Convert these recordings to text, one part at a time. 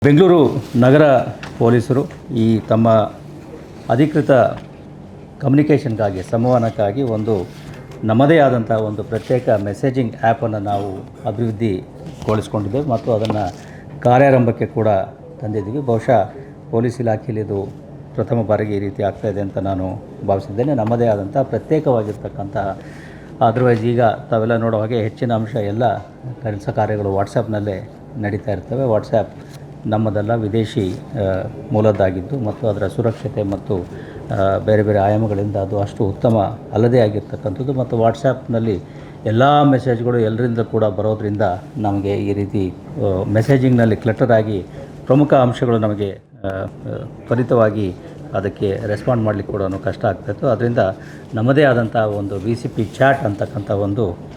ಬೆಂಗಳೂರು ನಗರ ಪೊಲೀಸರು ಈ ತಮ್ಮ ಅಧಿಕೃತ ಕಮ್ಯುನಿಕೇಷನ್ಗಾಗಿ ಸಂವಹನಕ್ಕಾಗಿ ನಮ್ಮದೇ ಆದಂಥ ಒಂದು ಪ್ರತ್ಯೇಕ ಮೆಸೇಜಿಂಗ್ ಆ್ಯಪನ್ನು ನಾವು ಅಭಿವೃದ್ಧಿಗೊಳಿಸ್ಕೊಂಡಿದ್ದೇವೆ ಮತ್ತು ಅದನ್ನು ಕಾರ್ಯಾರಂಭಕ್ಕೆ ಕೂಡ ತಂದಿದ್ದೀವಿ. ಬಹುಶಃ ಪೊಲೀಸ್ ಇಲಾಖೆಯಲ್ಲಿ ಇದು ಪ್ರಥಮ ಬಾರಿಗೆ ಈ ರೀತಿ ಆಗ್ತಾಯಿದೆ ಅಂತ ನಾನು ಭಾವಿಸಿದ್ದೇನೆ. ನಮ್ಮದೇ ಆದಂಥ ಪ್ರತ್ಯೇಕವಾಗಿರ್ತಕ್ಕಂತಹ ಅದರ್ವೈಸ್ ಈಗ ತಾವೆಲ್ಲ ನೋಡೋ ಹಾಗೆ ಹೆಚ್ಚಿನ ಅಂಶ ಎಲ್ಲ ಕೆಲಸ ಕಾರ್ಯಗಳು ವಾಟ್ಸಪ್ನಲ್ಲೇ ನಡೀತಾ ಇರ್ತವೆ. ವಾಟ್ಸಪ್ ನಮ್ಮದೆಲ್ಲ ವಿದೇಶಿ ಮೂಲದ್ದಾಗಿದ್ದು ಮತ್ತು ಅದರ ಸುರಕ್ಷತೆ ಮತ್ತು ಬೇರೆ ಬೇರೆ ಆಯಾಮಗಳಿಂದ ಅದು ಅಷ್ಟು ಉತ್ತಮ ಅಲ್ಲದೇ ಆಗಿರ್ತಕ್ಕಂಥದ್ದು ಮತ್ತು ವಾಟ್ಸಪ್ನಲ್ಲಿ ಎಲ್ಲ ಮೆಸೇಜ್ಗಳು ಎಲ್ಲರಿಂದ ಕೂಡ ಬರೋದರಿಂದ ನಮಗೆ ಈ ರೀತಿ ಮೆಸೇಜಿಂಗ್ನಲ್ಲಿ ಕ್ಲಟರ್ ಆಗಿ ಪ್ರಮುಖ ಅಂಶಗಳು ನಮಗೆ ತ್ವರಿತವಾಗಿ ಅದಕ್ಕೆ ರೆಸ್ಪಾಂಡ್ ಮಾಡಲಿಕ್ಕೆ ಕೂಡ ಕಷ್ಟ ಆಗ್ತಾಯಿತ್ತು. ಅದರಿಂದ ನಮ್ಮದೇ ಆದಂಥ ಒಂದು BCP ಚಾಟ್ ಅಂತಕ್ಕಂಥ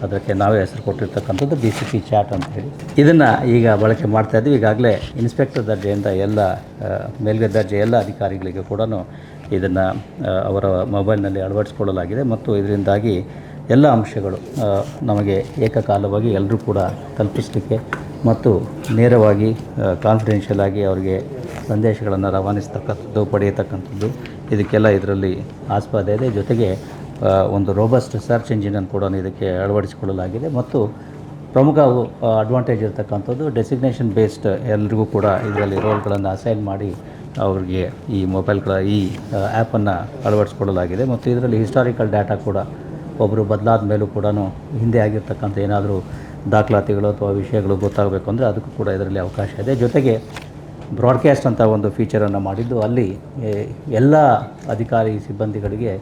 ಅದಕ್ಕೆ ನಾವೇ ಹೆಸರು ಕೊಟ್ಟಿರ್ತಕ್ಕಂಥದ್ದು BCP ಚಾಟ್ ಅಂತ ಹೇಳಿ ಇದನ್ನು ಈಗ ಬಳಕೆ ಮಾಡ್ತಾಯಿದ್ವಿ. ಈಗಾಗಲೇ ಇನ್ಸ್ಪೆಕ್ಟರ್ ದರ್ಜೆಯಿಂದ ಎಲ್ಲ ಮೇಲ್ಗಡೆ ದರ್ಜೆ ಎಲ್ಲ ಅಧಿಕಾರಿಗಳಿಗೆ ಕೂಡ ಇದನ್ನು ಅವರ ಮೊಬೈಲ್ನಲ್ಲಿ ಅಳವಡಿಸ್ಕೊಳ್ಳಲಾಗಿದೆ ಮತ್ತು ಇದರಿಂದಾಗಿ ಎಲ್ಲ ಅಂಶಗಳು ನಮಗೆ ಏಕಕಾಲವಾಗಿ ಎಲ್ಲರೂ ಕೂಡ ತಲುಪಿಸಲಿಕ್ಕೆ ಮತ್ತು ನೇರವಾಗಿ ಕಾನ್ಫಿಡೆನ್ಷಿಯಲ್ ಆಗಿ ಅವರಿಗೆ ಸಂದೇಶಗಳನ್ನು ರವಾನಿಸ್ತಕ್ಕಂಥದ್ದು ಪಡೆಯತಕ್ಕಂಥದ್ದು ಇದಕ್ಕೆಲ್ಲ ಇದರಲ್ಲಿ ಆಸ್ಪದ ಇದೆ. ಜೊತೆಗೆ ಒಂದು ರೋಬಸ್ಟ್ ಸರ್ಚ್ ಇಂಜಿನನ್ನು ಕೂಡ ಇದಕ್ಕೆ ಅಳವಡಿಸಿಕೊಳ್ಳಲಾಗಿದೆ ಮತ್ತು ಪ್ರಮುಖ ಅಡ್ವಾಂಟೇಜ್ ಇರತಕ್ಕಂಥದ್ದು ಡೆಸಿಗ್ನೇಷನ್ ಬೇಸ್ಡ್ ಎಲ್ಲರಿಗೂ ಕೂಡ ಇದರಲ್ಲಿ ರೋಲ್ಗಳನ್ನು ಅಸೈನ್ ಮಾಡಿ ಅವರಿಗೆ ಈ ಮೊಬೈಲ್ಗಳ ಈ ಆ್ಯಪನ್ನು ಅಳವಡಿಸ್ಕೊಳ್ಳಲಾಗಿದೆ ಮತ್ತು ಇದರಲ್ಲಿ ಹಿಸ್ಟಾರಿಕಲ್ ಡಾಟಾ ಕೂಡ ಒಬ್ಬರು ಬದಲಾದ ಮೇಲೂ ಕೂಡ ಹಿಂದೆ ಆಗಿರ್ತಕ್ಕಂಥ ಏನಾದರೂ ದಾಖಲಾತಿಗಳು ಅಥವಾ ವಿಷಯಗಳು ಗೊತ್ತಾಗಬೇಕು ಅಂದರೆ ಅದಕ್ಕೂ ಕೂಡ ಇದರಲ್ಲಿ ಅವಕಾಶ ಇದೆ. ಜೊತೆಗೆ ಬ್ರಾಡ್ಕಾಸ್ಟ್ ಅಂತ ಒಂದು ಫೀಚರನ್ನು ಮಾಡಿದ್ದು ಅಲ್ಲಿ ಎಲ್ಲ ಅಧಿಕಾರಿ ಸಿಬ್ಬಂದಿಗಳಿಗೆ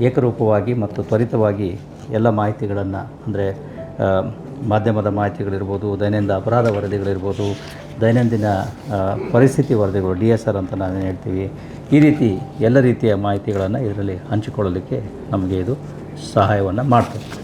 ಏಕರೂಪವಾಗಿ ಮತ್ತು ತ್ವರಿತವಾಗಿ ಎಲ್ಲ ಮಾಹಿತಿಗಳನ್ನು ಅಂದರೆ ಮಾಧ್ಯಮದ ಮಾಹಿತಿಗಳಿರ್ಬೋದು, ದೈನಂದಿನ ಅಪರಾಧ ವರದಿಗಳಿರ್ಬೋದು, ದೈನಂದಿನ ಪರಿಸ್ಥಿತಿ ವರದಿಗಳು DSR ಅಂತ ನಾವೇನು ಹೇಳ್ತೀವಿ, ಈ ರೀತಿ ಎಲ್ಲ ರೀತಿಯ ಮಾಹಿತಿಗಳನ್ನು ಇದರಲ್ಲಿ ಹಂಚಿಕೊಳ್ಳಲಿಕ್ಕೆ ನಮಗೆ ಇದು ಸಹಾಯವನ್ನು ಮಾಡ್ತದೆ.